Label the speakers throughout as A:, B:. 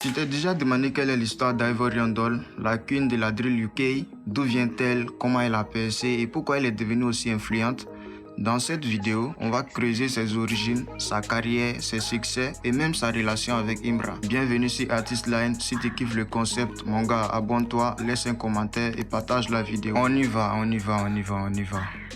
A: Tu t'es déjà demandé quelle est l'histoire d'Ivorian Doll, la queen de la drill UK, d'où vient-elle, comment elle a percé et pourquoi elle est devenue aussi influente? Dans cette vidéo, on va creuser ses origines, sa carrière, ses succès et même sa relation avec Imra. Bienvenue sur Artist Line. Si tu kiffes le concept, mon gars, abonne-toi, laisse un commentaire et partage la vidéo. On y va.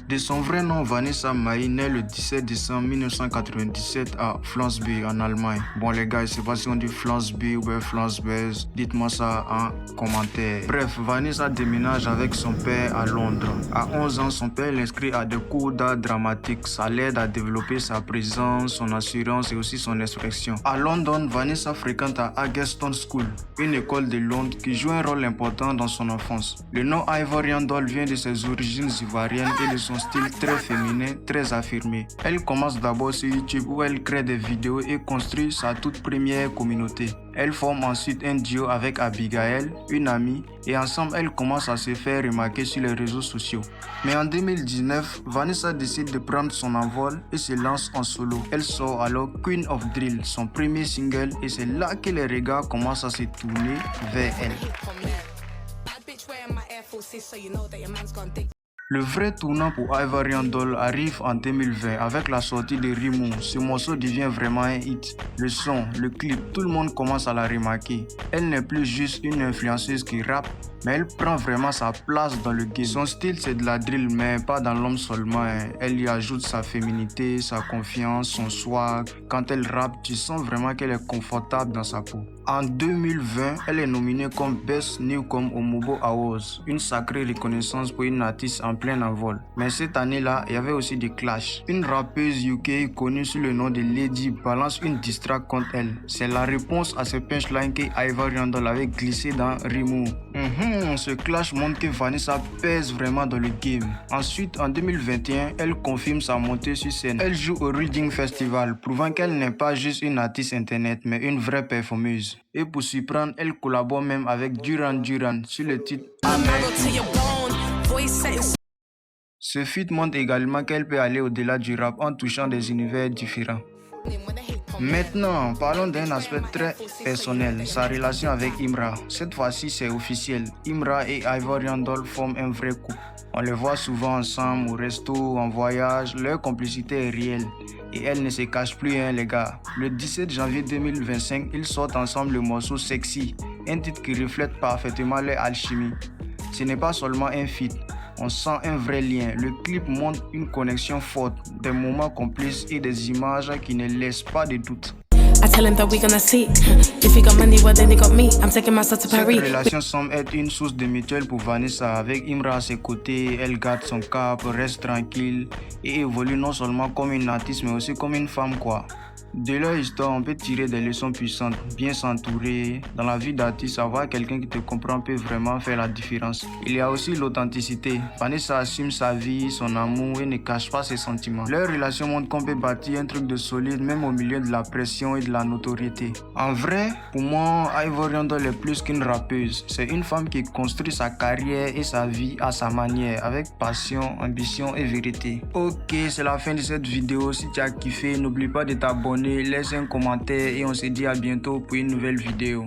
A: De son vrai nom, Vanessa Mai naît le 17 décembre 1997 à Flensburg en Allemagne. Bon les gars, je sais pas si on dit Flensburg ou Flensburg, dites-moi ça en commentaire. Bref, Vanessa déménage avec son père à Londres. À 11 ans, son père l'inscrit à des cours d'art dramatique. Ça l'aide à développer sa présence, son assurance et aussi son expression. À London, Vanessa fréquente à Hagerstown School, une école de Londres qui joue un rôle important dans son enfance. Le nom Ivorian Doll vient de ses origines ivoiriennes et de son style très féminin, très affirmé. Elle commence d'abord sur YouTube où elle crée des vidéos et construit sa toute première communauté. Elle forme ensuite un duo avec Abigail, une amie, et ensemble elles commencent à se faire remarquer sur les réseaux sociaux. Mais en 2019, Vanessa décide de prendre son envol et se lance en solo. Elle sort alors Queen of Drill, son premier single, et c'est là que les regards commencent à se tourner vers elle. Le vrai tournant pour Ivorian Doll arrive en 2020 avec la sortie de Rimo. Ce morceau devient vraiment un hit. Le son, le clip, tout le monde commence à la remarquer. Elle n'est plus juste une influenceuse qui rappe, mais elle prend vraiment sa place dans le game. Son style c'est de la drill, mais pas dans l'homme seulement. Elle y ajoute sa féminité, sa confiance, son swag. Quand elle rappe, tu sens vraiment qu'elle est confortable dans sa peau. En 2020, elle est nominée comme Best Newcomer au Mobo Awards, une sacrée reconnaissance pour une artiste en plein envol. Mais cette année-là, il y avait aussi des clashs. Une rappeuse UK connue sous le nom de Lady balance une diss track contre elle. C'est la réponse à ce punchline que Ivorian Doll avait glissé dans Rimo. Ce clash montre que Vanessa pèse vraiment dans le game. Ensuite, en 2021, elle confirme sa montée sur scène. Elle joue au Reading Festival, prouvant qu'elle n'est pas juste une artiste internet, mais une vraie performeuse. Et pour s'y prendre, elle collabore même avec Duran Duran sur le titre Amen. Ce feat montre également qu'elle peut aller au-delà du rap en touchant des univers différents. Maintenant, parlons d'un aspect très personnel, sa relation avec Imra. Cette fois-ci, c'est officiel. Imra et Ivorian Doll forment un vrai couple. On les voit souvent ensemble, au resto, en voyage. Leur complicité est réelle. Et elle ne se cache plus, les gars. Le 17 janvier 2025, ils sortent ensemble le morceau Sexy, un titre qui reflète parfaitement leur alchimie. Ce n'est pas seulement un feat. On sent un vrai lien. Le clip montre une connexion forte, des moments complices et des images qui ne laissent pas de doute. Cette relation semble être une source de mutuelle pour Vanessa. Avec Imra à ses côtés, elle garde son cap, reste tranquille et évolue non seulement comme une artiste mais aussi comme une femme quoi. De leur histoire, on peut tirer des leçons puissantes, bien s'entourer. Dans la vie d'artiste, avoir quelqu'un qui te comprend peut vraiment faire la différence. Il y a aussi l'authenticité. Vanessa assume sa vie, son amour et ne cache pas ses sentiments. Leur relation montre qu'on peut bâtir un truc de solide même au milieu de la pression et de la notoriété. En vrai, pour moi, Ivorian Doll est plus qu'une rappeuse. C'est une femme qui construit sa carrière et sa vie à sa manière, avec passion, ambition et vérité. Ok, c'est la fin de cette vidéo. Si tu as kiffé, n'oublie pas de t'abonner. Laisse un commentaire et on se dit à bientôt pour une nouvelle vidéo.